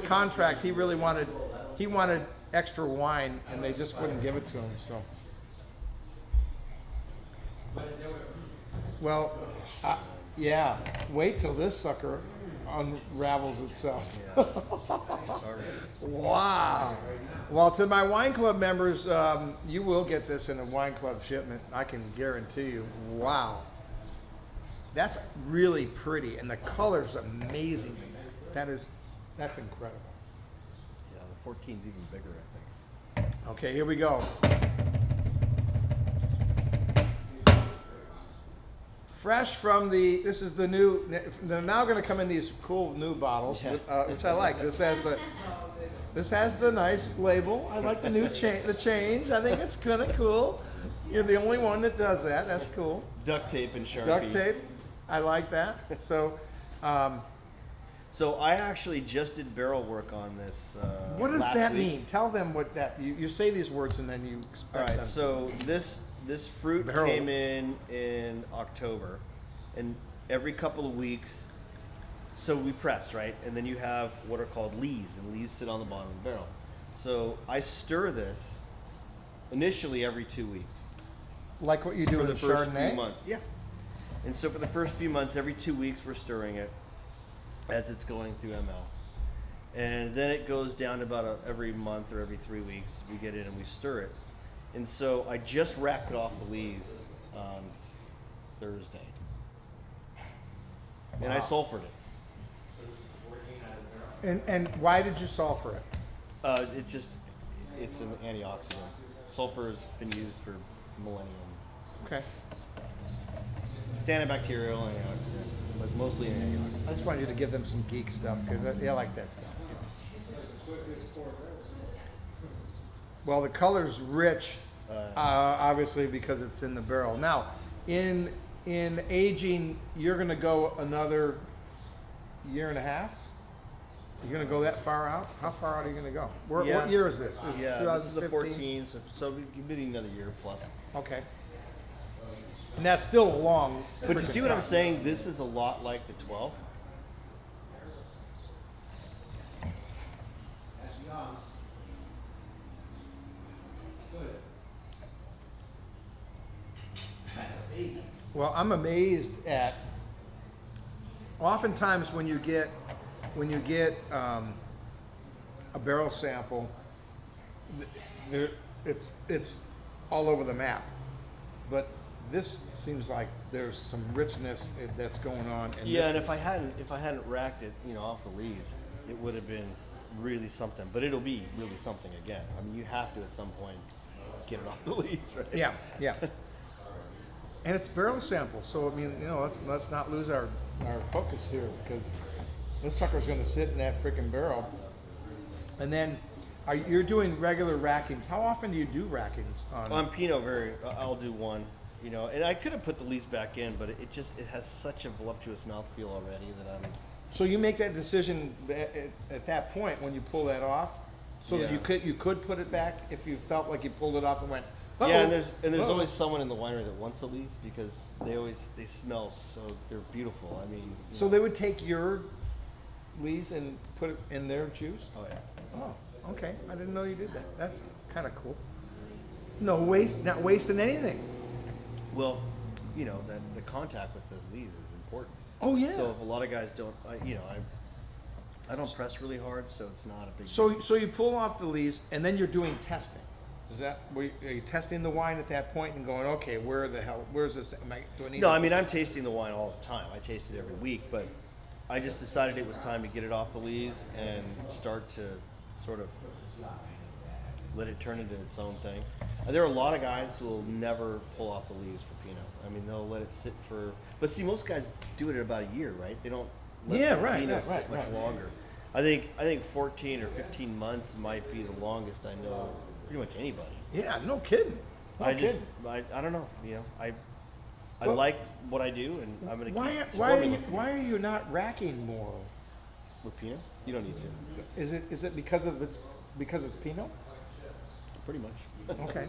contract. He really wanted extra wine, and they just wouldn't give it to him. So. Well, yeah. Wait till this sucker unravels itself. Wow. Well, to my wine club members, you will get this in a wine club shipment. I can guarantee you. Wow. That's really pretty, and the color's amazing in that. That's incredible. Yeah, the 14's even bigger, I think. Okay, here we go. Fresh from this is the new, they're now going to come in these cool new bottles, which I like. This has the nice label. I like the new the change. I think it's kind of cool. You're the only one that does that. That's cool. Duct tape and Sharpie. Duct tape. I like that. So, So I actually just did barrel work on this. what does last that week. mean? Tell them what that. You say these words and then you All expect right. them. So this fruit Barrel. came in October, and every couple of weeks. So we press, right? And then you have what are called lees, and lees sit on the bottom of the barrel. So I stir this initially every 2 weeks. Like what you do For in the first Chardonnay. few months. Yeah. And so for the first few months, every 2 weeks we're stirring it as it's going through ML. And then it goes down to about every month or every 3 weeks we get in and we stir it. And so I just racked it off the lees on Thursday. And I Wow. sulfured it. And why did you sulfur it? It's an antioxidant. Sulfur has been used for millennium. Okay. It's antibacterial, antioxidant, but mostly an antioxidant. I just wanted you to give them some geek stuff because they like that stuff. Well, the color's rich, obviously because it's in the barrel. Now, in aging, you're going to go another year and a half. You're going to go that far out? How far out are you going to go? What year is this? Yeah, this is the 14, so we've been another year plus. Okay. And that's still a long. But you freaking see what I'm time. saying? This is a lot like the 12. Well, I'm amazed at. Oftentimes, when you get a barrel sample, it's all over the map. But this seems like there's some richness that's going on. And Yeah, this and if I hadn't racked it, off the lees, it would have been really something. But it'll be really something again. I mean, you have to at some point get it off the lees, right? Yeah. And it's barrel sample, so I mean, let's not lose our focus here because this sucker's going to sit in that freaking barrel. And then, you're doing regular rackings. How often do you do rackings on? On Pinot, I'll do one. And I could have put the lees back in, but it has such a voluptuous mouthfeel already that I'm. So you make that decision at that point when you pull that off, so that Yeah. you could put it back if you felt like you pulled it off and went, Yeah, and Uh-oh. there's Uh-oh. always someone in the winery that wants the lees because they smell so they're beautiful. I mean, you So know. they would take your lees and put it in their juice? Oh yeah. Oh, okay. I didn't know you did that. That's kind of cool. No waste, not wasting anything. Well, you know that the contact with the lees is important. Oh, yeah. So if a lot of guys don't, I don't press really hard, so it's not a big. So you pull off the lees, and then you're doing testing. Is that, are you testing the wine at that point and going, okay, where's this, do I need No, to- I mean I'm tasting the wine all the time. I taste it every week, but I just decided it was time to get it off the lees and start to sort of let it turn into its own thing. There are a lot of guys who will never pull off the lees for Pinot. I mean, they'll let it sit for. But see, most guys do it at about a year, right? They don't let Yeah, the right, Pinot right, sit right, much right. longer. I think 14 or 15 months might be the longest I know. Pretty much anybody. Yeah, no kidding. No I just, kidding. I don't know. You know, I Well- like what I do, and I'm gonna Why, keep why, are swarming you, with, why are you not racking more? with Pinot. You don't need to. Is it because it's Pinot? Pretty much. Okay.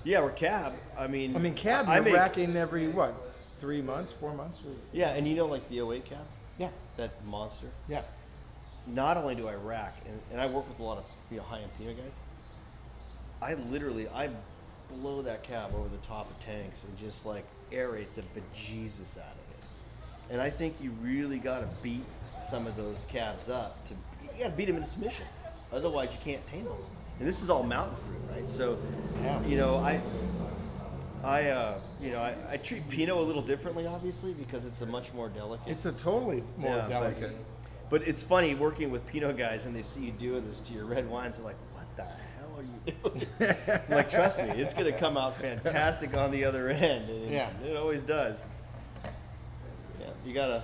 Yeah, we're cab. I mean, Cab, I you're make, racking every, what, 3 months, 4 months? Or- Yeah, and you know, like the 08 cab, Yeah, that monster. yeah. Not only do I rack, and I work with a lot of high-end Pinot guys. I blow that cab over the top of tanks and just like aerate the bejesus out of it. And I think you really got to beat some of those cabs up. You got to beat them into submission. Otherwise, you can't tame them. And this is all mountain fruit, right? So, Yeah. you know, I treat Pinot a little differently, obviously, because it's a much more delicate. It's a totally more Yeah, delicate. But it's funny working with Pinot guys, and they see you doing this to your red wines. They're like, "What the hell are you doing?" I'm like, trust me, it's gonna come out fantastic on the other end. And Yeah. it always does. Yeah, you gotta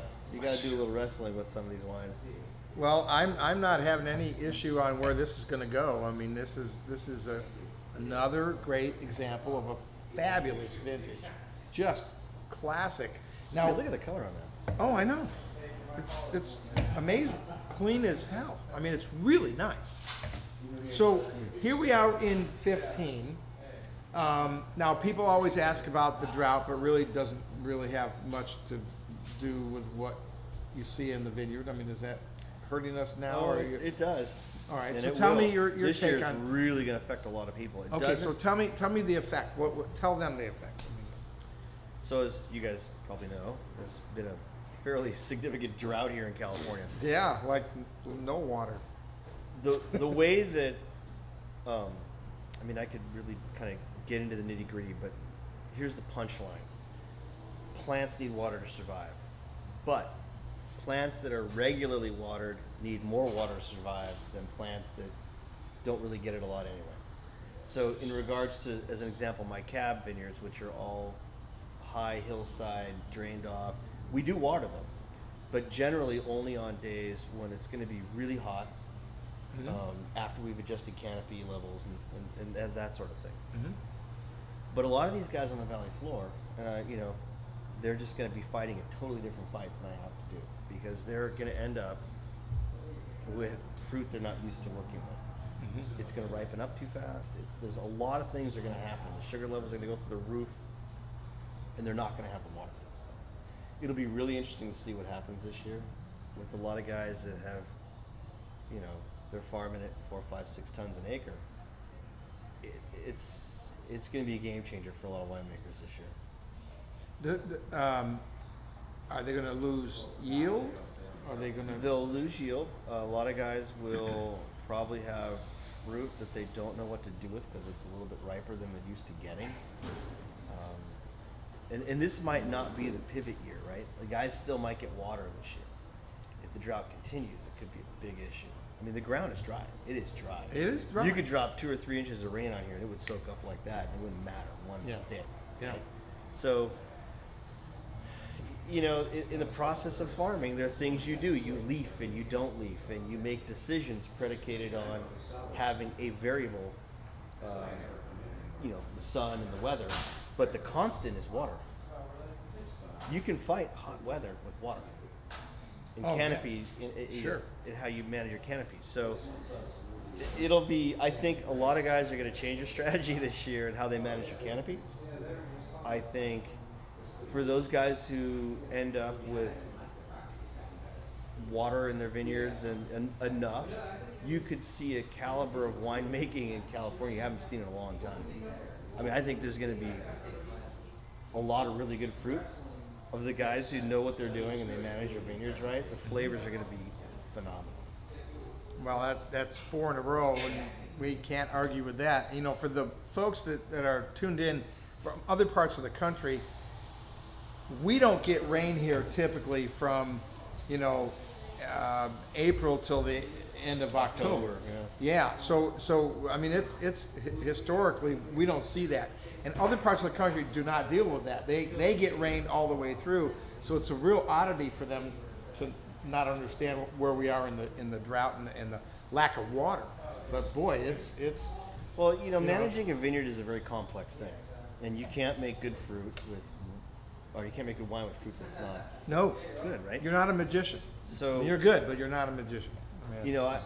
do a little wrestling with some of these wines. Well, I'm not having any issue on where this is going to go. I mean, this is another great example of a fabulous vintage, just classic. Now, Now look at the color on that. oh, I know, it's amazing, clean as hell. I mean, it's really nice. So here we are in 15. Now people always ask about the drought, but really doesn't really have much to do with what you see in the vineyard. I mean, is that hurting us now? Oh, or are you, it does. all right, And so it tell me will. your this take year's on. really gonna affect a lot of people. It Okay, doesn't. so tell me the effect. Tell them the effect. So as you guys probably know, there's been a fairly significant drought here in California. Yeah, like no water. The way that, I mean, I could really kind of get into the nitty gritty, but here's the punchline. Plants need water to survive, but plants that are regularly watered need more water to survive than plants that don't really get it a lot anyway. So in regards to, as an example, my cab vineyards, which are all high hillside, drained off, we do water them, but generally only on days when it's going to be really hot, after we've adjusted canopy levels and that sort of thing. Mm-hmm. But a lot of these guys on the valley floor, you know, they're just going to be fighting a totally different fight than I have to do, because they're going to end up with fruit they're not used to working with. Mm-hmm. It's going to ripen up too fast. There's a lot of things that are going to happen. The sugar levels are going to go through the roof, and they're not going to have the water. It'll be really interesting to see what happens this year with a lot of guys that have, you know, they're farming at 4, 5, 6 tons an acre. It's going to be a game changer for a lot of winemakers this year. Are they going to lose yield? Are they going to? They'll lose yield. A lot of guys will probably have fruit that they don't know what to do with because it's a little bit riper than they're used to getting. And this might not be the pivot year, right? The guys still might get water this year. If the drought continues, it could be a big issue. I mean, the ground is dry. It is dry. It is dry. You could drop 2 or 3 inches of rain on here, and it would soak up like that. And it wouldn't matter one Yeah. bit. Yeah. Right? So, you know, in the process of farming, there are things you do. You leaf and you don't leaf, and you make decisions predicated on having a variable, you know, the sun and the weather, but the constant is water. You can fight hot weather with water. And Oh, yeah. canopy, Sure. in how you manage your canopy. So it'll be. I think a lot of guys are going to change their strategy this year and how they manage their canopy. I think for those guys who end up with water in their vineyards and enough, you could see a caliber of winemaking in California you haven't seen in a long time. I mean, I think there's going to be a lot of really good fruit of the guys who know what they're doing and they manage their vineyards right. The flavors are going to be phenomenal. Well, that's 4 in a row, and we can't argue with that. You know, for the folks that are tuned in from other parts of the country, we don't get rain here typically from, you know, April till the end of October. Yeah. So I mean, it's historically we don't see that, and other parts of the country do not deal with that. They get rain all the way through, so it's a real oddity for them to not understand where we are in the drought and the lack of water. But boy, it's well, you know, managing a vineyard is a very complex thing, and you can't make good fruit with, or you can't make good wine with fruit that's not good, right? You're not a magician. So You're good, but you're not a magician. I mean, you know,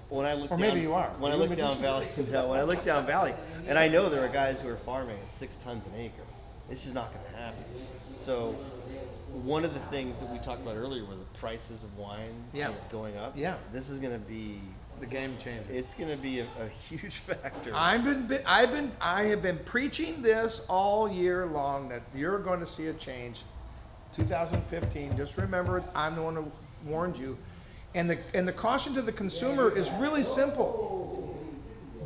when I look or down, maybe you are. When Are I you a look down valley, magician? no, when I look down valley, and I know there are guys who are farming at 6 tons an acre. It's just not going to happen. So one of the things that we talked about earlier was the prices of wine going up. Yeah. This is going to be the game changer. It's going to be a huge factor. I have been preaching this all year long that you're going to see a change. 2015. Just remember, I'm the one who warned you. And the caution to the consumer is really simple.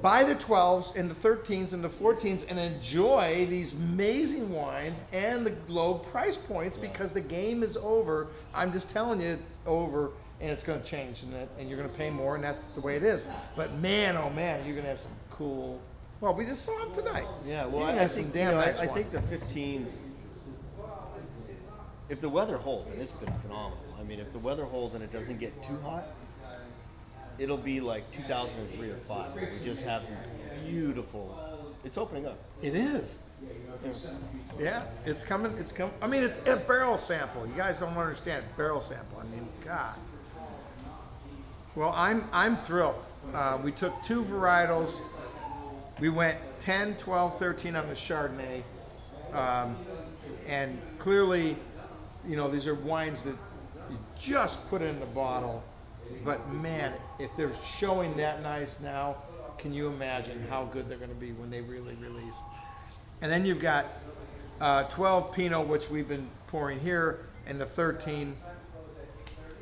Buy the 12s and the 13s and the 14s and enjoy these amazing wines and the low price points because the game is over. I'm just telling you, it's over and it's going to change and you're going to pay more, and that's the way it is. But man, oh man, you're going to have some cool. Well, we just saw them tonight. Yeah, well, I think I think the 15s. If the weather holds, and it's been phenomenal. I mean, if the weather holds and it doesn't get too hot, it'll be like 2003 or 5. Where we just have these beautiful. It's opening up. It is. Yeah, it's coming. It's coming. I mean, it's a barrel sample. You guys don't understand barrel sample. I mean, God. Well, I'm thrilled. We took 2 varietals. We went 10, 12, 13 on the Chardonnay, and clearly, you know, these are wines that you just put in the bottle. But man, if they're showing that nice now, can you imagine how good they're going to be when they really release? And then you've got 12 Pinot, which we've been pouring here, and the 13.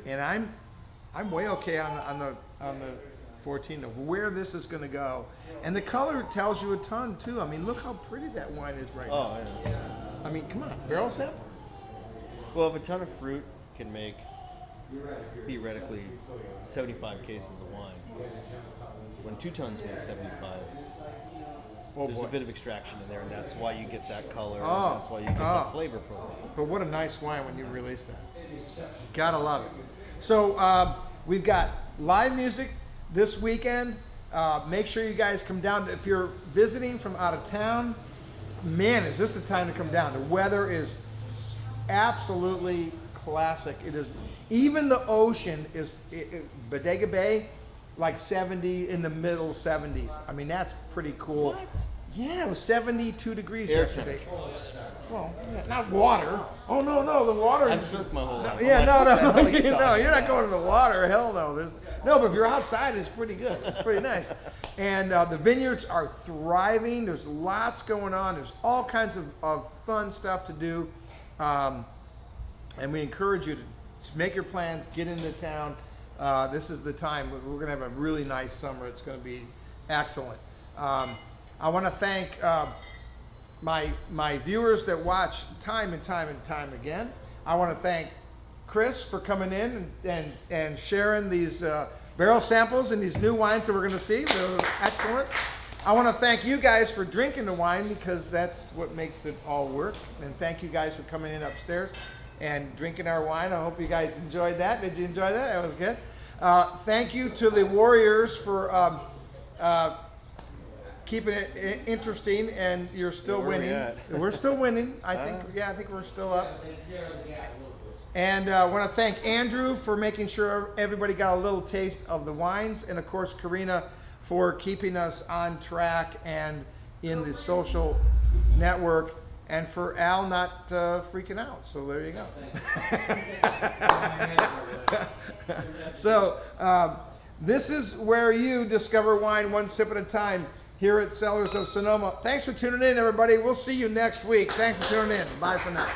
And I'm way okay on the 14 of where this is going to go. And the color tells you a ton too. I mean, look how pretty that wine is right now. Yeah. I mean, come on, barrel sample. Well, if a ton of fruit can make theoretically 75 cases of wine, when 2 tons make 75, there's a bit of extraction in there, and that's why you get that color, and that's why you get that flavor profile. But what a nice wine when you release that. Gotta love it. So we've got live music this weekend. Make sure you guys come down. If you're visiting from out of town, man, is this the time to come down. The weather is absolutely classic. It is. Even the ocean is, Bodega Bay, like 70, in the middle 70s. I mean, that's pretty cool. What? Yeah, it was 72 degrees Air yesterday. Well, yeah, not water. Oh, no, the water I've is... surfed my whole life. Yeah, I'm no, like, what the hell are you no, talking you're not about? going to the water. Hell no. No, but if you're outside, it's pretty good. It's pretty nice. And the vineyards are thriving. There's lots going on. There's all kinds of fun stuff to do. And we encourage you to make your plans, get into town. This is the time. We're going to have a really nice summer. It's going to be excellent. I want to thank my viewers that watch time and time and time again. I want to thank Chris for coming in and sharing these barrel samples and these new wines that we're going to see. They're excellent. I want to thank you guys for drinking the wine, because that's what makes it all work. And thank you guys for coming in upstairs and drinking our wine. I hope you guys enjoyed that. Did you enjoy that? That was good. Thank you to the Warriors for keeping it interesting, and you're still Where winning. we at? We're still winning. I think we're still up. And I want to thank Andrew for making sure everybody got a little taste of the wines, and of course Karina for keeping us on track and in the social network, and for Al not freaking out. So there you go. So this is where you discover wine one sip at a time here at Cellars of Sonoma. Thanks for tuning in, everybody. We'll see you next week. Thanks for tuning in. Bye for now.